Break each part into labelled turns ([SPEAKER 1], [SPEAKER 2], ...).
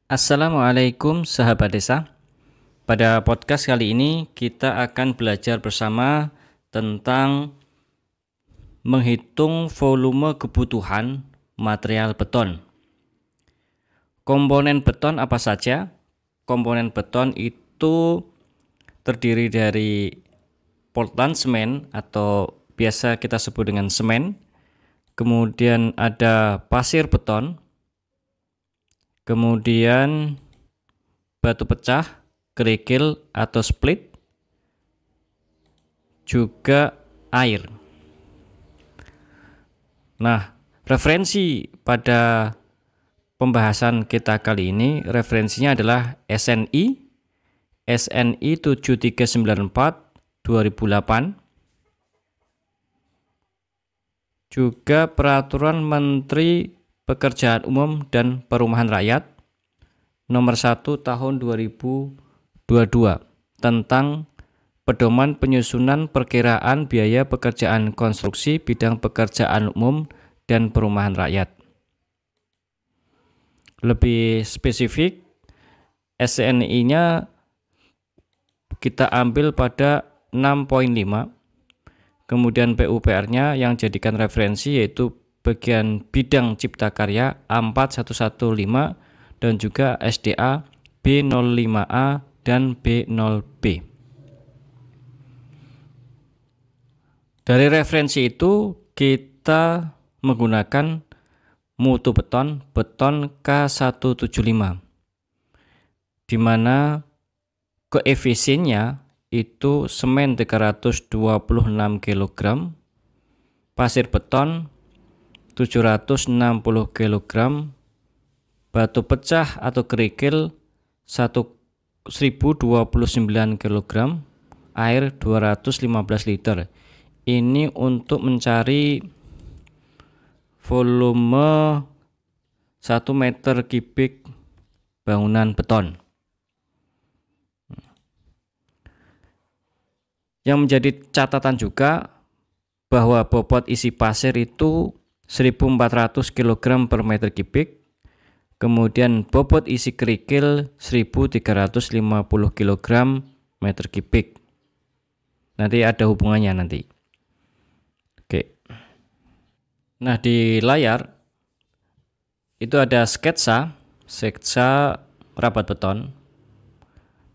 [SPEAKER 1] Assalamualaikum sahabat desa. Pada podcast kali ini kita akan belajar bersama tentang menghitung volume kebutuhan material beton. Komponen beton apa saja? Komponen beton itu terdiri dari Portland semen atau biasa kita sebut dengan semen. Kemudian ada pasir beton. Kemudian batu pecah, kerikil atau split, juga air. Nah, referensi pada pembahasan kita kali ini, referensinya adalah SNI 7394 2008, juga Peraturan Menteri Pekerjaan Umum dan Perumahan Rakyat Nomor 1 Tahun 2022 tentang pedoman penyusunan perkiraan biaya pekerjaan konstruksi bidang pekerjaan umum dan perumahan rakyat. Lebih spesifik, SNI-nya kita ambil pada 6.5, kemudian PUPR-nya yang jadikan referensi yaitu bagian bidang cipta karya A4115 dan juga SDA B05A dan B0B. Dari referensi itu kita menggunakan mutu beton K175, di mana koefisiennya itu semen 326 kg, pasir beton 760 kg, batu pecah atau kerikil 1029 kg, air 215 liter. Ini untuk mencari volume 1 meter kubik bangunan beton. Yang menjadi catatan juga bahwa bobot isi pasir itu 1400 kg per meter kubik, kemudian bobot isi kerikil 1350 kg meter kubik. Nanti ada hubungannya nanti. Oke. Nah, di layar itu ada sketsa rapat beton.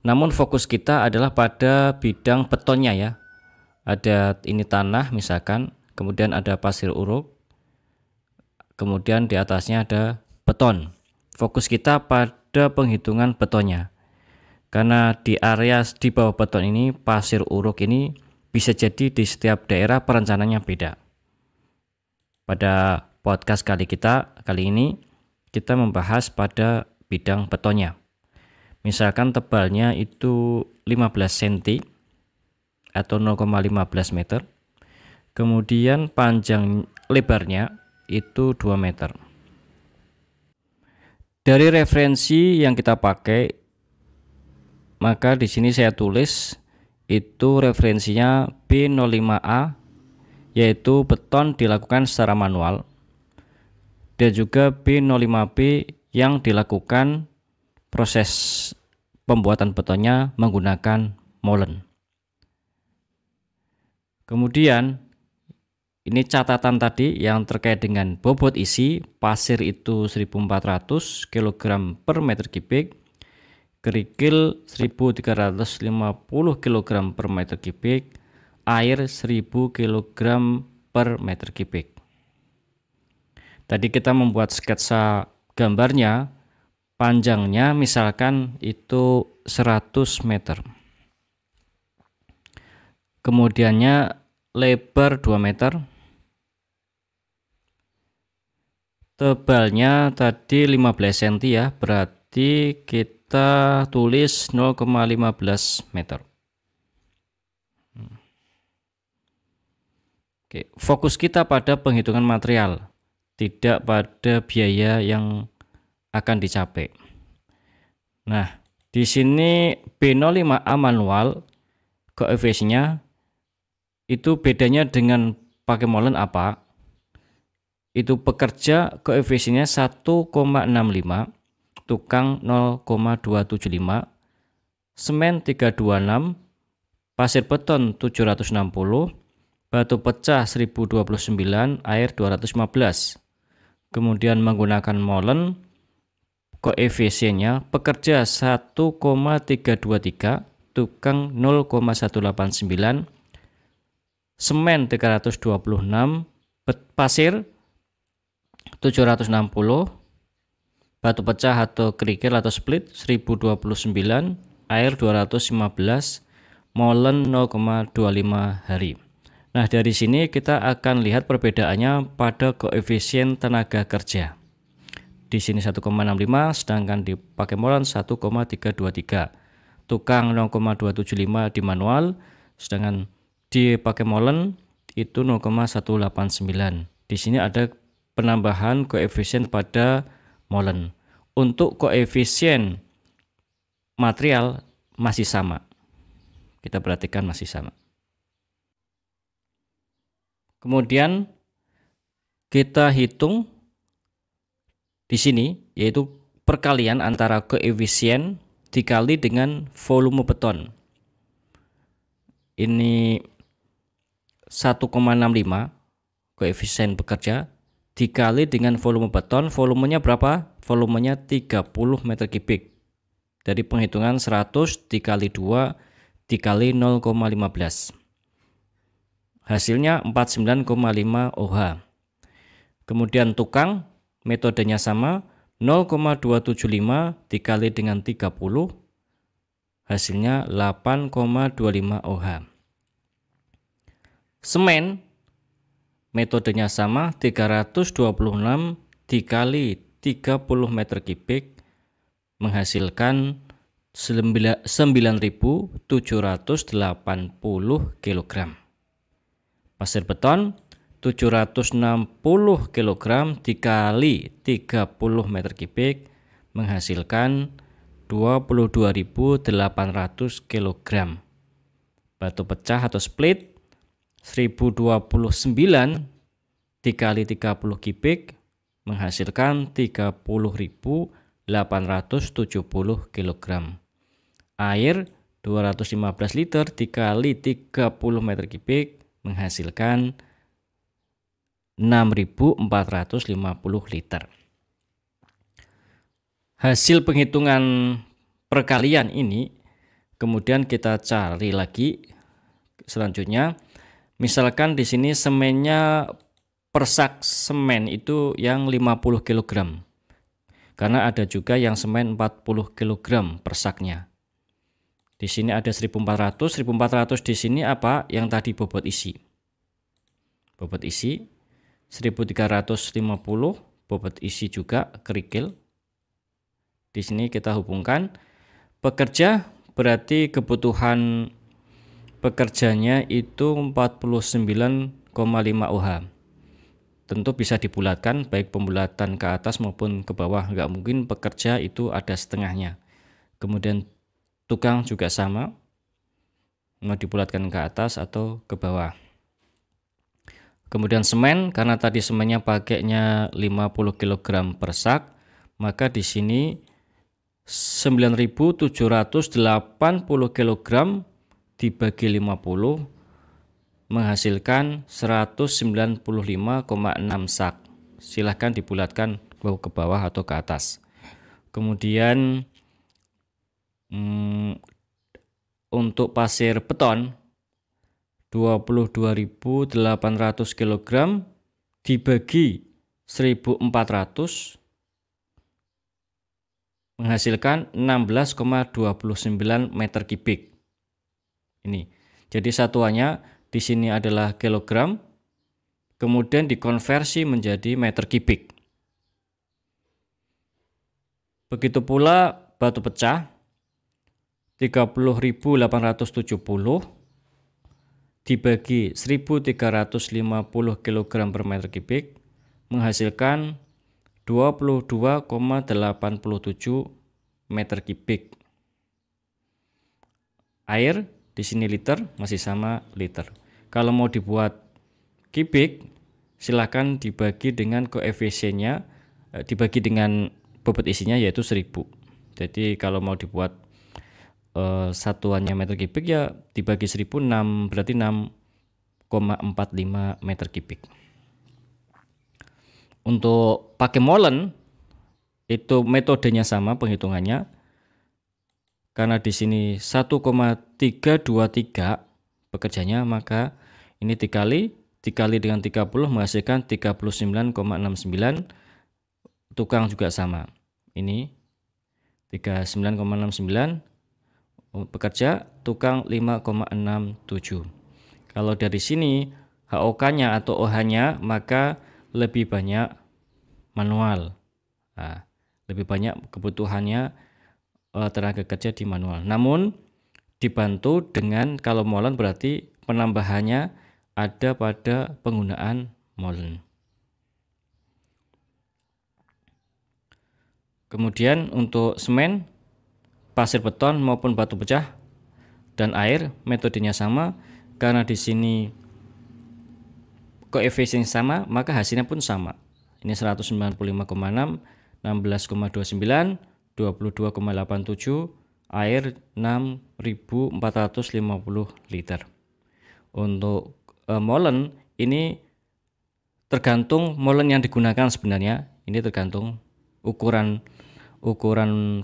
[SPEAKER 1] Namun fokus kita adalah pada bidang betonnya ya. Ada ini tanah misalkan, kemudian ada pasir uruk, kemudian di atasnya ada beton. Fokus kita pada penghitungan betonnya. Karena di area di bawah beton ini, pasir uruk ini bisa jadi di setiap daerah perencanaannya beda. Pada podcast kali ini kita membahas pada bidang betonnya. Misalkan tebalnya itu 15 cm atau 0,15 meter. Kemudian panjang lebarnya itu 2 meter. Dari referensi yang kita pakai, maka di sini saya tulis itu referensinya B05A, yaitu beton dilakukan secara manual, dan juga B05B yang dilakukan proses pembuatan betonnya menggunakan molen. Kemudian ini catatan tadi yang terkait dengan bobot isi pasir itu 1400 kg per meter kubik, kerikil 1350 kg per meter kubik, air 1000 kg per meter kubik. Tadi kita membuat sketsa gambarnya, panjangnya misalkan itu 100 meter. Kemudiannya lebar 2 meter. Tebalnya tadi 15 cm ya, berarti kita tulis 0,15 meter. Oke, fokus kita pada penghitungan material, tidak pada biaya yang akan dicapai. Nah, di sini B05A manual koefisiennya itu bedanya dengan pakai molen apa? Itu pekerja koefisiennya 1,65, tukang 0,275, semen 326, pasir beton 760, batu pecah 1029, air 215. Kemudian menggunakan molen, koefisiennya pekerja 1,323, tukang 0,189, semen 326, pasir 760, batu pecah atau kerikil atau split 1029, air 215, molen 0,25 hari. Nah, dari sini kita akan lihat perbedaannya pada koefisien tenaga kerja. Di sini 1,65, sedangkan dipakai molen 1,323. Tukang 0,275 di manual, sedangkan dipakai molen itu 0,189. Di sini ada penambahan koefisien pada molen. Untuk koefisien material masih sama. Kita perhatikan masih sama. Kemudian kita hitung di sini, yaitu perkalian antara koefisien dikali dengan volume beton. Ini 1,65 koefisien bekerja dikali dengan volume beton. Volumenya berapa? Volumenya 30 meter kubik. Dari penghitungan 100 dikali 2 dikali 0,15. Hasilnya 49,5 OH. Kemudian tukang, metodenya sama, 0,275 dikali dengan 30, hasilnya 8,25 OH. Semen, metodenya sama, 326 dikali 30 meter kubik, menghasilkan 9.780 kg. Pasir beton 760 kg dikali 30 meter kubik menghasilkan 22.800 kg. Batu pecah atau split 1029 dikali 30 kubik menghasilkan 30.870 kg. Air 215 liter dikali 30 meter kubik menghasilkan 6.450 liter. Hasil penghitungan perkalian ini kemudian kita cari lagi selanjutnya. Misalkan di sini semennya per sak semen itu yang 50 kg. Karena ada juga yang semen 40 kg per saknya. Di sini ada 1400 di sini apa? Yang tadi bobot isi. Bobot isi 1350, bobot isi juga kerikil. Di sini kita hubungkan pekerja, berarti kebutuhan pekerjanya itu 49,5 OH. Tentu bisa dibulatkan, baik pembulatan ke atas maupun ke bawah. Nggak mungkin pekerja itu ada setengahnya. Kemudian tukang juga sama, mau dibulatkan ke atas atau ke bawah. Kemudian semen, karena tadi semennya pakainya 50 kg per sak, maka di sini 9.780 kg dibagi 50 menghasilkan 195,6 sak. Silahkan dibulatkan ke bawah atau ke atas. Kemudian untuk pasir beton 22.800 kg dibagi 1.400 menghasilkan 16,29 meter kubik. Ini. Jadi satuannya di sini adalah kilogram, kemudian dikonversi menjadi meter kubik. Begitu pula batu pecah 30.870 dibagi 1.350 kg per meter kubik menghasilkan 22,87 meter kubik. Air di sini liter, masih sama liter. Kalau mau dibuat kubik, silakan dibagi dengan koefisiennya, dibagi dengan bobot isinya yaitu 1000. Jadi kalau mau dibuat satuannya meter kubik ya dibagi 1000, berarti 6,45 meter kubik. Untuk pakai molen itu metodenya sama penghitungannya. Karena di sini 1,323 pekerjanya, maka ini dikali dengan 30 menghasilkan 39,69. Tukang juga sama. Ini 39,69 pekerja, tukang 5,67. Kalau dari sini HOK-nya atau OH-nya maka lebih banyak manual. Nah, lebih banyak kebutuhannya tenaga kerja di manual. Namun dibantu dengan kalau molen berarti penambahannya ada pada penggunaan molen. Kemudian untuk semen, pasir beton maupun batu pecah dan air metodenya sama. Karena di sini koefisien sama, maka hasilnya pun sama. Ini 195,6, 16,29, 22,87, air 6.450 liter. Untuk molen ini tergantung molen yang digunakan sebenarnya. Ini tergantung ukuran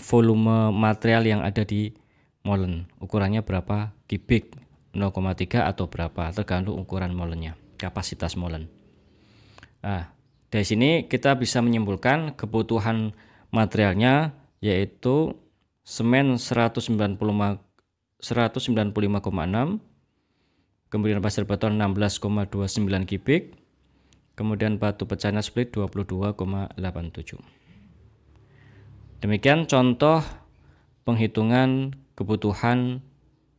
[SPEAKER 1] volume material yang ada di molen. Ukurannya berapa kubik, 0,3 atau berapa, tergantung ukuran molennya, kapasitas molen. Nah, dari sini kita bisa menyimpulkan kebutuhan materialnya yaitu semen 195,6, kemudian pasir beton 16,29 kubik, kemudian batu pecahnya split 22,87. Demikian contoh penghitungan kebutuhan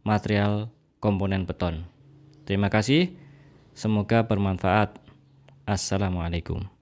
[SPEAKER 1] material komponen beton. Terima kasih, semoga bermanfaat. Assalamualaikum.